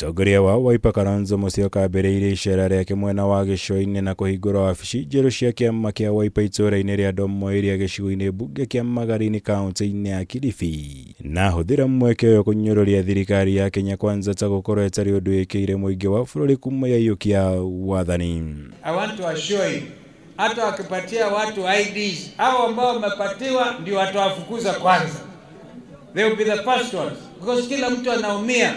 Mũtongoria wa Wiper Kalonzo Musyoka ambĩrĩirie icera rĩake mwena wa gĩcũa-inĩ na kũhingũra wabici njerũ cia kĩama kĩa Wiper itũũra-inĩ rĩa Ndomoiria gĩcigo-inĩ mbunge kĩa Magarini kaunti-inĩ ya Kilifi, na ahũthĩra mweke ũyũ kũnyũrũria thirikari ya Kenya Kwanza ta gũkorwo ĩtarĩ ũndũ ĩkĩire mũingĩ wa bũrũri kuma yaiyũkia wathani. I want to assure you, hata wakipatia watu IDs, hao ambao wamepatiwa ndio watawafukuza kwanza. They will be the first ones, because kila mtu anaumia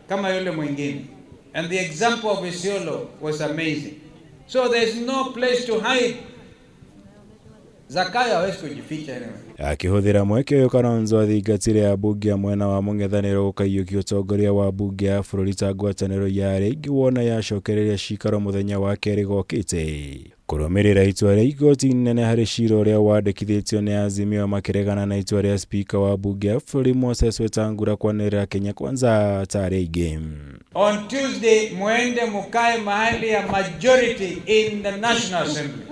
kama yule mwingine. And the example of Isiolo was amazing. So there's no place to hide. Zakayo hawezi kujificha anyway. Akihũthĩra mweke ũyũ Kalonzo athingatire ambunge a mwena wa mũng'ethanĩro gũkaiyũkia ũtongoria wa mbunge ya bũrũri ta ngwatanĩro ya arĩa aingĩ wona yacokereria cikaro mũthenya wa kerĩ gokĩte, kũrũmĩrĩra itua rĩa igoti inene harĩ cira ũrĩa wandĩkithĩtio nĩ Azimio makĩregana na itua rĩa spika wa mbunge ya bũrũri Moses Wetangula kwanĩrĩra Kenya Kwanza ta arĩa aingĩ. On Tuesday muende mukae mahali ya majority in the National Assembly,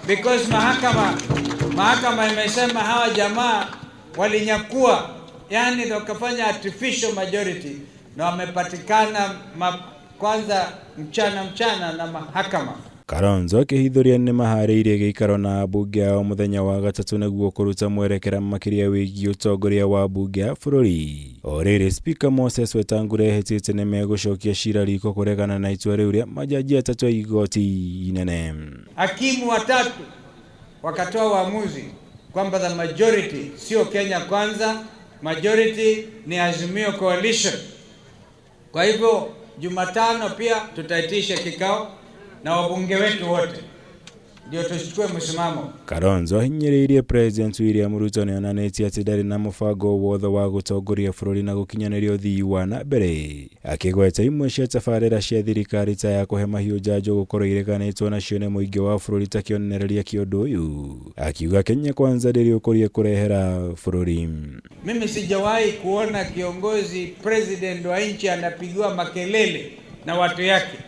because mahakama imesema hawa jamaa walinyakua, yani wakafanya artificial majority, na wamepatikana kwanza mchana na mahakama. Kalonzo akĩhithũria nĩ maharĩirie gĩikaro na ambunge ao mũthenya wa gatatũ nĩguo kũruta mwerekera makĩria wĩgiĩ ũtongoria wa mbunge ya bũrũri. O rĩrĩ spika Moses Wetangula ehĩtĩte nĩ megũcokia cira riko kũregana na itua rĩu rĩa majaji atatũ a igoti inene. Hakimu watatu wakatoa uamuzi kwamba the majority sio Kenya Kwanza, majority ni Azimio Coalition. Kwa hivyo Jumatano pia tutaitisha kikao na wabunge wetu wote ndio tuchukue msimamo. Kalonzo ahinyĩrĩirie President William Ruto nĩ onanĩtie atĩ ndarĩ na mũbango wothe wa gũtongoria bũrũri na gũkinyanĩria ũthii wa na mbere, akĩgweta imwe cia tabarĩra cia thirikari ta ya kũhe mahiũ njanjo gũkorwo ireganĩtwo nacio nĩ mũingĩ wa bũrũri ta kĩonereria kĩa ũndũ ũyũ, akiuga Kenya Kwanza ndĩrĩ ũkũria kũrehera bũrũri. Mimi sijawahi kuona kiongozi president wa nchi anapigiwa makelele na watu yake.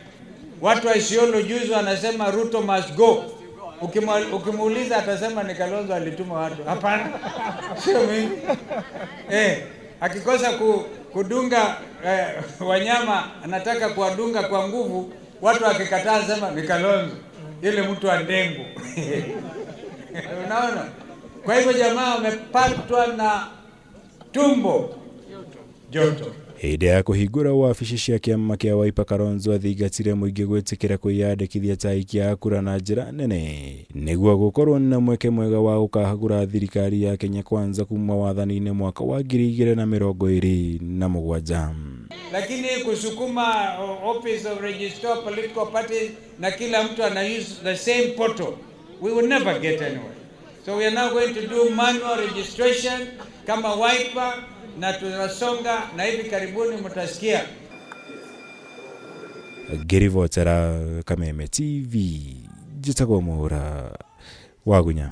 Watu wa Isiolo juzi wanasema Ruto must go. Ukimuuliza atasema ni Kalonzo alituma watu. Hapana. Sio mimi. Akikosa kudunga wanyama, anataka kuwadunga kwa nguvu, watu wakikataa sema ni Kalonzo. Yule mtu wa ndengu. Unaona? Kwa hivyo jamaa wamepatwa na tumbo joto. Hĩndĩ ya kũhingũra wabici cia kĩama kĩa Wiper, Kalonzo athingatire mũingĩ gwĩtĩkĩra kwĩyandĩkithia ta aikia a kura na njĩra nene nĩguo gũkorwo na mweke mwega wa gũkahagũra thirikari ya Kenya Kwanza kuma wathani-inĩ mwaka wa 2027. Lakini kusukuma Office of Registrar of Political Parties na kila mtu ana use the same portal, we will never get anywhere. So we are now going to do manual registration kama Wiper, na tunasonga na hivi karibuni mtasikia. Ngĩribotera Kameme TV, njĩtagwo Mwaũra Wagunya.